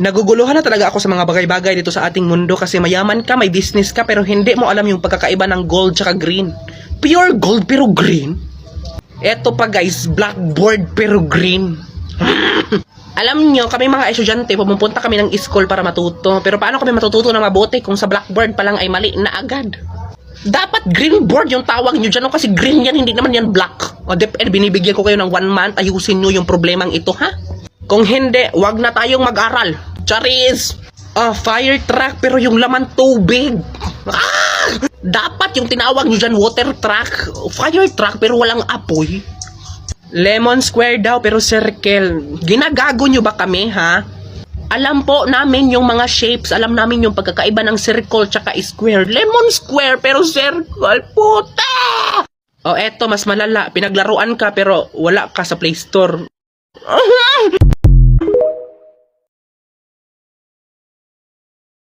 Naguguluhan na talaga ako sa mga bagay-bagay dito sa ating mundo kasi mayaman ka, may business ka, pero hindi mo alam yung pagkakaiba ng gold tsaka green. Pure gold pero green? Eto pa guys, blackboard pero green. Alam nyo, kami mga estudyante, pumupunta kami ng school para matuto. Pero paano kami matututo na mabuti kung sa blackboard pa lang ay mali na agad? Dapat green board yung tawag nyo dyan, kasi green yan, hindi naman yan black. O binibigyan ko kayo ng 1 month, ayusin nyo yung problemang ito, ha? Kung hindi, wag na tayong mag-aral. Charis! Fire truck pero yung laman tubig. Dapat yung tinawag nyo dyan, water truck. Fire truck pero walang apoy. Lemon square daw pero circle. Ginagago nyo ba kami, ha? Alam po namin yung mga shapes. Alam namin yung pagkakaiba ng circle tsaka square. Lemon square pero circle. Puta! O eto, mas malala. Pinaglaruan ka pero wala ka sa Play Store.